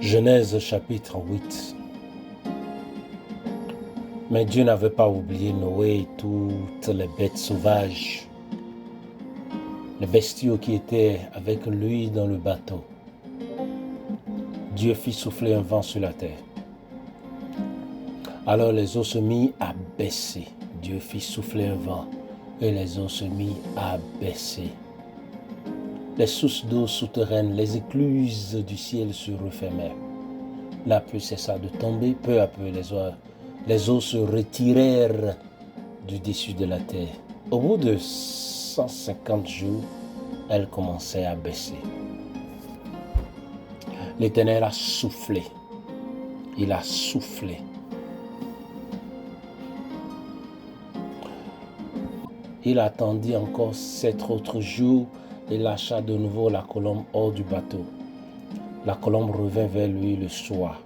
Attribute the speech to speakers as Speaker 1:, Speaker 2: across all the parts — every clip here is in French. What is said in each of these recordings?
Speaker 1: Genèse chapitre 8. Mais Dieu n'avait pas oublié Noé et toutes les bêtes sauvages, les bestiaux qui étaient avec lui dans le bateau. Dieu fit souffler un vent sur la terre. Alors les eaux se mirent à baisser. Dieu fit souffler un vent et les eaux se mirent à baisser. Les sources d'eau souterraines, les écluses du ciel se refermèrent. La pluie cessa de tomber. Peu à peu, les eaux se retirèrent du dessus de la terre. Au bout de 150 jours, elles commençaient à baisser. L'Éternel a soufflé. Il a soufflé. Il attendit encore 7 autres jours et lâcha de nouveau la colombe hors du bateau. La colombe revint vers lui le soir,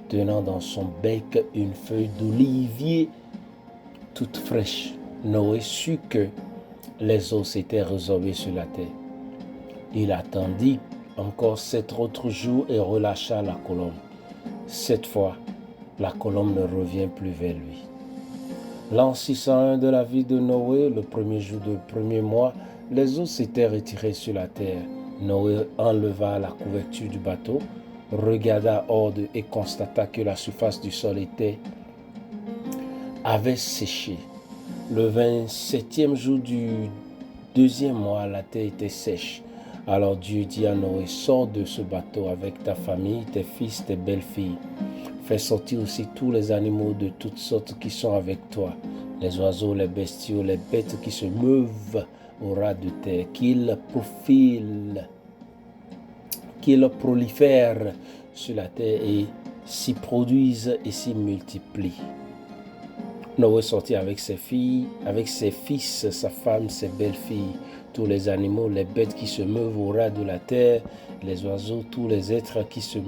Speaker 1: tenant dans son bec une feuille d'olivier toute fraîche. Noé sut que les eaux s'étaient résorbées sur la terre. Il attendit encore 7 autres jours et relâcha la colombe. Cette fois, la colombe ne revient plus vers lui. L'an 601 de la vie de Noé, le premier jour du premier mois, les eaux s'étaient retirées sur la terre. Noé enleva la couverture du bateau, regarda hors et constata que la surface du sol avait séché. Le 27e jour du deuxième mois, la terre était sèche. Alors Dieu dit à Noé, sors de ce bateau avec ta famille, tes fils, tes belles-filles. Fais sortir aussi tous les animaux de toutes sortes qui sont avec toi, les oiseaux, les bestiaux, les bêtes qui se meuvent au ras de terre, qu'ils prolifèrent sur la terre et s'y produisent et s'y multiplient. Noé sortit avec ses filles, avec ses fils, sa femme, ses belles-filles, tous les animaux, les bêtes qui se meuvent au ras de la terre, les oiseaux, tous les êtres qui se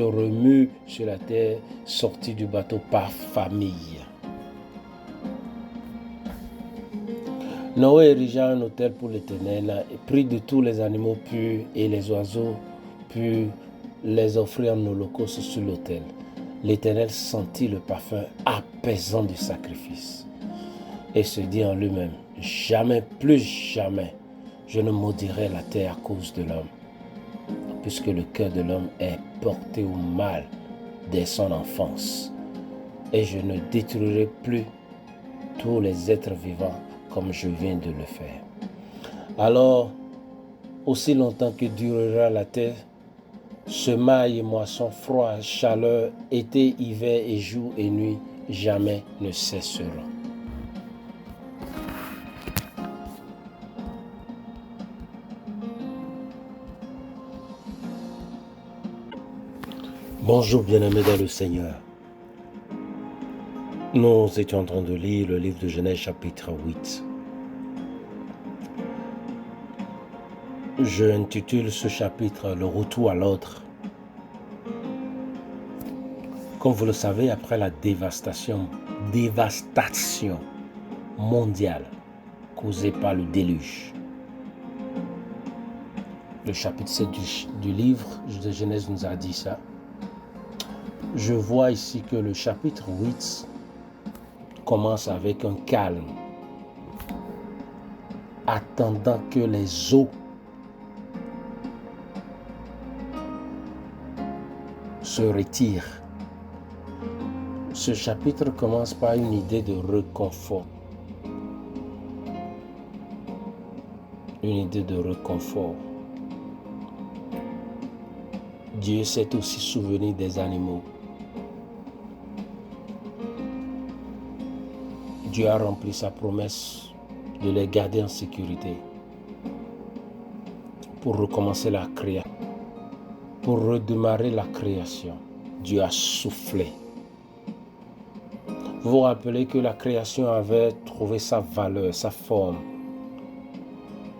Speaker 1: remuent sur la terre, sortis du bateau par famille. Noé érigea un autel pour l'Éternel et prit de tous les animaux purs et les oiseaux purs, les offrit en holocauste sur l'autel. L'Éternel sentit le parfum apaisant du sacrifice et se dit en lui-même, jamais, plus jamais, je ne maudirai la terre à cause de l'homme, puisque le cœur de l'homme est porté au mal dès son enfance, et je ne détruirai plus tous les êtres vivants comme je viens de le faire. Alors, aussi longtemps que durera la terre, semailles et moissons, froid, chaleur, été, hiver et jour et nuit, jamais ne cesseront. Bonjour bien-aimés dans le Seigneur. Nous étions en train de lire le livre de Genèse chapitre 8. Je intitule ce chapitre « Le retour à l'ordre ». Comme vous le savez, après la dévastation mondiale causée par le déluge, le chapitre 7 du livre de Genèse nous a dit ça. Je vois ici que le chapitre 8 commence avec un calme, attendant que les eaux se retirent. Ce chapitre commence par une idée de réconfort. Une idée de réconfort. Dieu s'est aussi souvenu des animaux. Dieu a rempli sa promesse de les garder en sécurité pour recommencer la création, pour redémarrer la création. Dieu a soufflé. Vous vous rappelez que la création avait trouvé sa valeur, sa forme,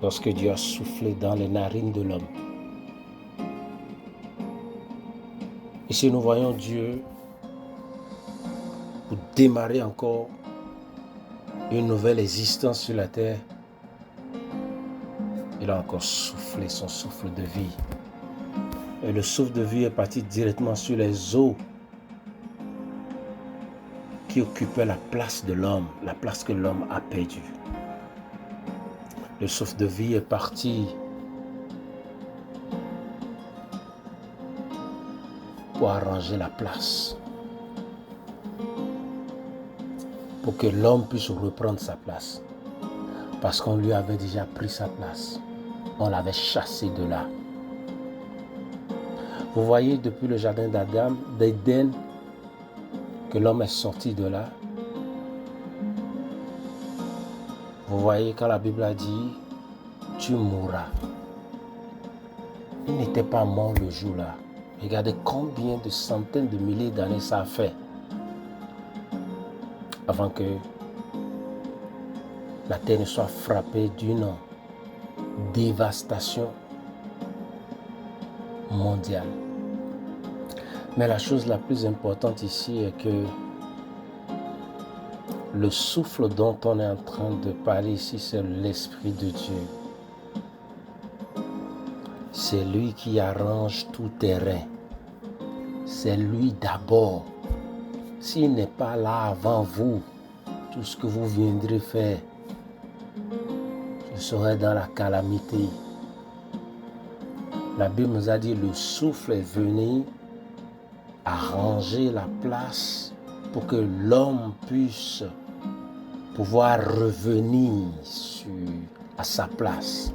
Speaker 1: lorsque Dieu a soufflé dans les narines de l'homme. Ici, nous voyons Dieu pour démarrer encore une nouvelle existence sur la terre. il a encore soufflé son souffle de vie. Et le souffle de vie est parti directement sur les eaux qui occupaient la place de l'homme, la place que l'homme a perdue. Le souffle de vie est parti pour arranger la place, pour que l'homme puisse reprendre sa place. Parce qu'on lui avait déjà pris sa place. On l'avait chassé de là. Vous voyez, depuis le jardin d'Éden, que l'homme est sorti de là. Vous voyez, quand la Bible a dit, tu mourras. Il n'était pas mort le jour-là. Regardez combien de centaines de milliers d'années ça a fait avant que la terre ne soit frappée d'une dévastation mondiale. Mais la chose la plus importante ici est que le souffle dont on est en train de parler ici, c'est l'Esprit de Dieu. C'est lui qui arrange tout terrain. C'est lui d'abord. S'il n'est pas là avant vous, tout ce que vous viendrez faire, je serai dans la calamité. La Bible nous a dit, le souffle est venu arranger la place pour que l'homme puisse pouvoir revenir à sa place.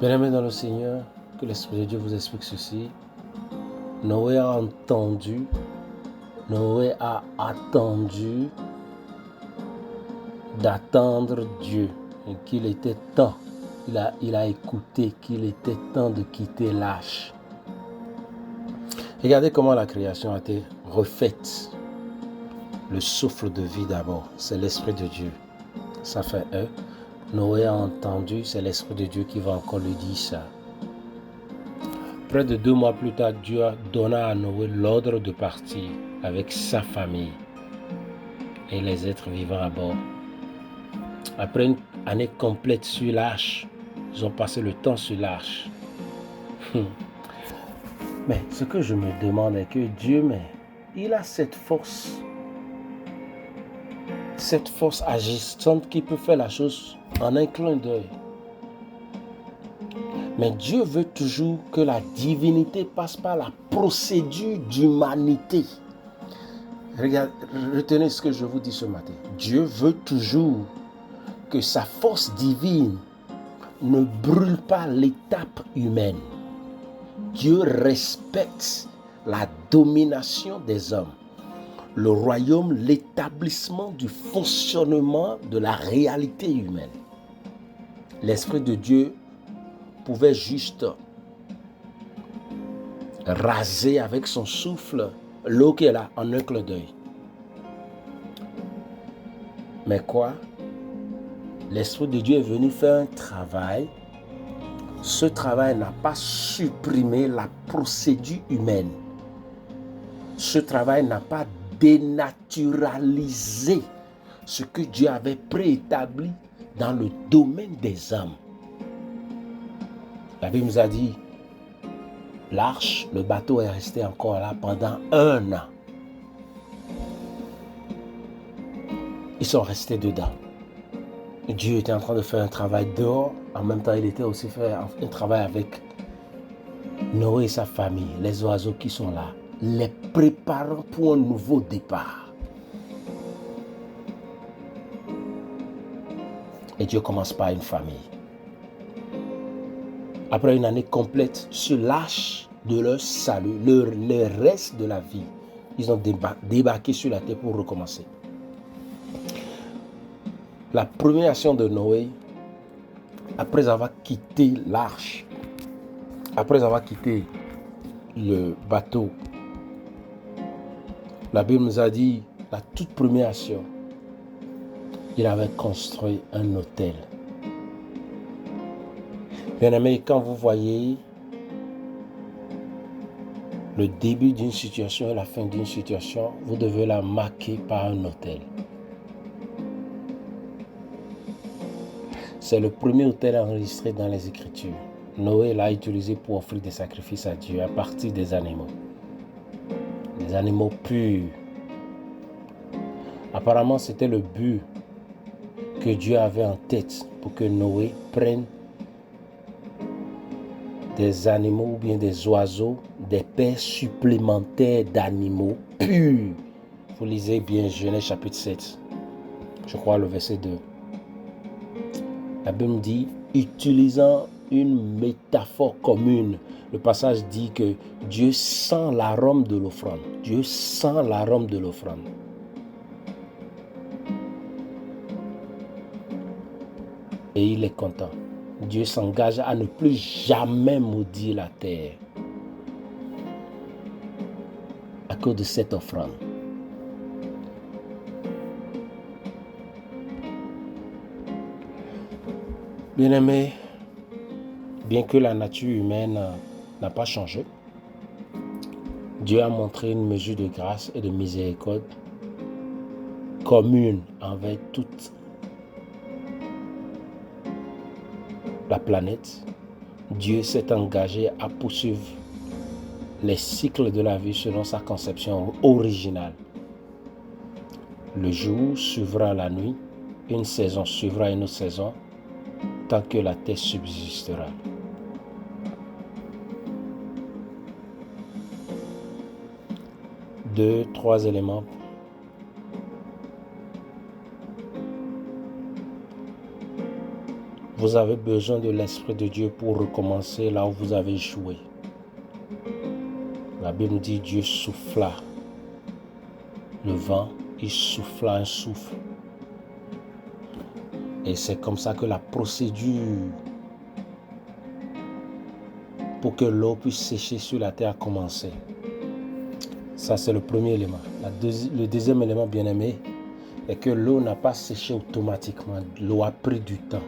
Speaker 1: Bien-aimés dans le Seigneur, que l'Esprit de Dieu vous explique ceci. Noé a attendu d'attendre Dieu et qu'il était temps. Il a écouté qu'il était temps de quitter l'arche. Regardez comment la création a été refaite. Le souffle de vie d'abord, c'est l'Esprit de Dieu. Ça fait un. Noé a entendu, c'est l'Esprit de Dieu qui va encore lui dire ça. Près de 2 mois plus tard, Dieu donna à Noé l'ordre de partir avec sa famille et les êtres vivants à bord. Après une année complète sur l'arche, ils ont passé le temps sur l'arche. Mais ce que je me demande est que Dieu, il a cette force agissante qui peut faire la chose en un clin d'œil. Mais Dieu veut toujours que la divinité passe par la procédure d'humanité. Retenez ce que je vous dis ce matin. Dieu veut toujours que sa force divine ne brûle pas l'étape humaine. Dieu respecte la domination des hommes, le royaume, l'établissement du fonctionnement de la réalité humaine. L'Esprit de Dieu pouvait juste raser avec son souffle l'eau qui est là en un clin d'œil. Mais quoi? L'Esprit de Dieu est venu faire un travail. Ce travail n'a pas supprimé la procédure humaine. Ce travail n'a pas dénaturalisé ce que Dieu avait préétabli dans le domaine des hommes. La Bible nous a dit, l'arche, le bateau est resté encore là pendant 1 an. Ils sont restés dedans. Dieu était en train de faire un travail dehors. En même temps, il était aussi fait un travail avec Noé et sa famille, les oiseaux qui sont là, les préparant pour un nouveau départ. Et Dieu commence par une famille. Après une année complète sur l'arche de leur salut, le reste de la vie, ils ont débarqué sur la terre pour recommencer. La première action de Noé, après avoir quitté l'arche, après avoir quitté le bateau, la Bible nous a dit, la toute première action, il avait construit un autel. Bien-aimés, quand vous voyez le début d'une situation et la fin d'une situation, vous devez la marquer par un autel. C'est le premier autel enregistré dans les Écritures. Noé l'a utilisé pour offrir des sacrifices à Dieu à partir des animaux. Des animaux purs. Apparemment, c'était le but que Dieu avait en tête pour que Noé prenne des animaux ou bien des oiseaux, des paires supplémentaires d'animaux purs. Vous lisez bien Genèse chapitre 7, je crois le verset 2. La Bible dit, utilisant une métaphore commune, le passage dit que Dieu sent l'arôme de l'offrande. Dieu sent l'arôme de l'offrande. Et il est content. Dieu s'engage à ne plus jamais maudire la terre à cause de cette offrande. Bien-aimés, bien que la nature humaine n'a pas changé, Dieu a montré une mesure de grâce et de miséricorde commune envers toute la planète. Dieu s'est engagé à poursuivre les cycles de la vie selon sa conception originale. Le jour suivra la nuit, une saison suivra une autre saison, tant que la terre subsistera. Deux, trois éléments. Vous avez besoin de l'Esprit de Dieu pour recommencer là où vous avez échoué. La Bible dit Dieu souffla le vent, il souffla un souffle. Et c'est comme ça que la procédure pour que l'eau puisse sécher sur la terre a commencé. Ça, c'est le premier élément. Le deuxième élément, bien-aimé, est que l'eau n'a pas séché automatiquement. L'eau a pris du temps.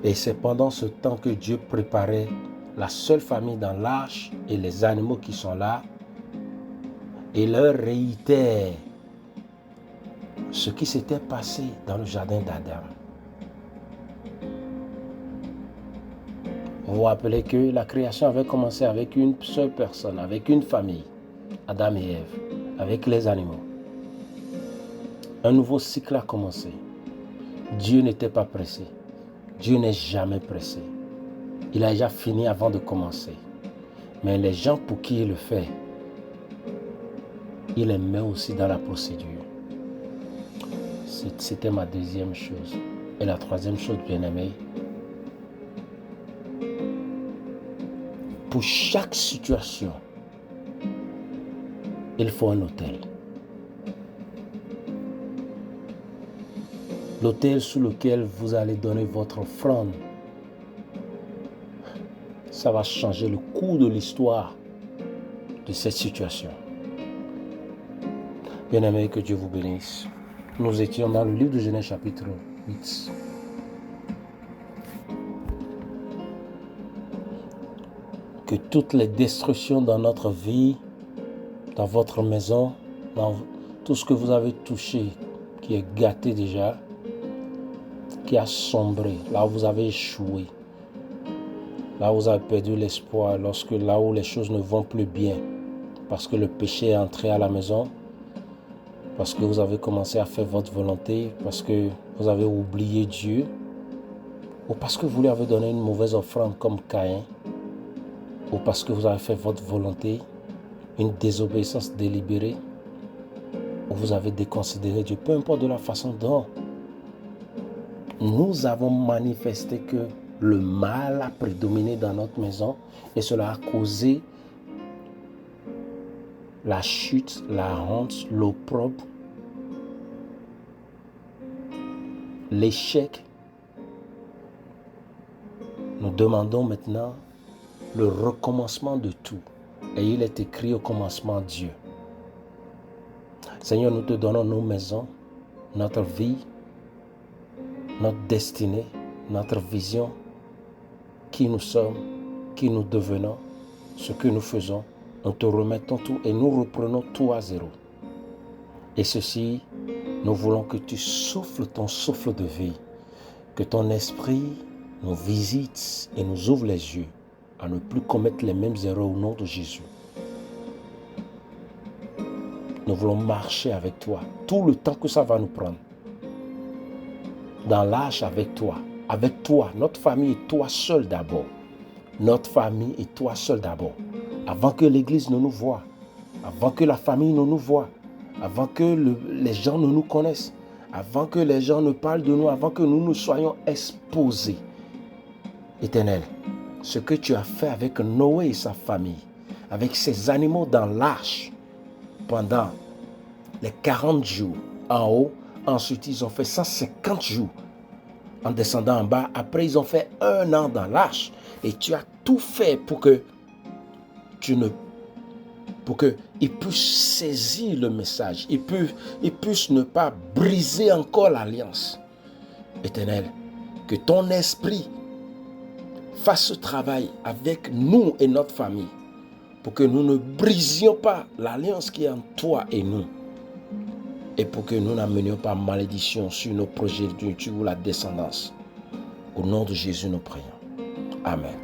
Speaker 1: Et c'est pendant ce temps que Dieu préparait la seule famille dans l'arche et les animaux qui sont là et leur réitère ce qui s'était passé dans le jardin d'Adam. Vous vous rappelez que la création avait commencé avec une seule personne, avec une famille, Adam et Ève, avec les animaux. Un nouveau cycle a commencé. Dieu n'était pas pressé. Dieu n'est jamais pressé. Il a déjà fini avant de commencer. Mais les gens pour qui il le fait, il les met aussi dans la procédure. C'était ma deuxième chose. Et la troisième chose, bien-aimé, pour chaque situation, il faut un autel. L'autel sous lequel vous allez donner votre offrande, ça va changer le cours de l'histoire de cette situation. Bien-aimés, que Dieu vous bénisse. Nous étions dans le livre de Genèse chapitre 8. Que toutes les destructions dans notre vie, dans votre maison, dans tout ce que vous avez touché, qui est gâté déjà, qui a sombré, là où vous avez échoué, là où vous avez perdu l'espoir, là où les choses ne vont plus bien, parce que le péché est entré à la maison, parce que vous avez commencé à faire votre volonté, parce que vous avez oublié Dieu, ou parce que vous lui avez donné une mauvaise offrande comme Caïn, ou parce que vous avez fait votre volonté, une désobéissance délibérée, ou vous avez déconsidéré Dieu, peu importe de la façon dont nous avons manifesté que le mal a prédominé dans notre maison et cela a causé la chute, la honte, l'opprobre, l'échec. Nous demandons maintenant le recommencement de tout. Et il est écrit au commencement Dieu. Seigneur, nous te donnons nos maisons, notre vie, notre destinée, notre vision, qui nous sommes, qui nous devenons, ce que nous faisons. Nous te remettons tout et nous reprenons tout à zéro. Et ceci, nous voulons que tu souffles ton souffle de vie Que ton esprit nous visite et nous ouvre les yeux à ne plus commettre les mêmes erreurs au nom de Jésus. Nous voulons marcher avec toi tout le temps que ça va nous prendre. Dans l'âge avec toi, notre famille et toi seul d'abord. Notre famille et toi seul d'abord. Avant que l'église ne nous voie, avant que la famille ne nous voie, avant que les gens ne nous connaissent, avant que les gens ne parlent de nous, avant que nous nous soyons exposés. Éternel, ce que tu as fait avec Noé et sa famille, avec ses animaux dans l'arche, pendant les 40 jours en haut, ensuite ils ont fait 150 jours en descendant en bas, après ils ont fait 1 an dans l'arche, et tu as tout fait pour que ils puissent saisir le message, ils puissent ne pas briser encore l'alliance. Éternel, que ton esprit fasse ce travail avec nous et notre famille, pour que nous ne brisions pas l'alliance qui est entre toi et nous, et pour que nous n'amenions pas malédiction sur nos progénitures ou la descendance. Au nom de Jésus, nous prions. Amen.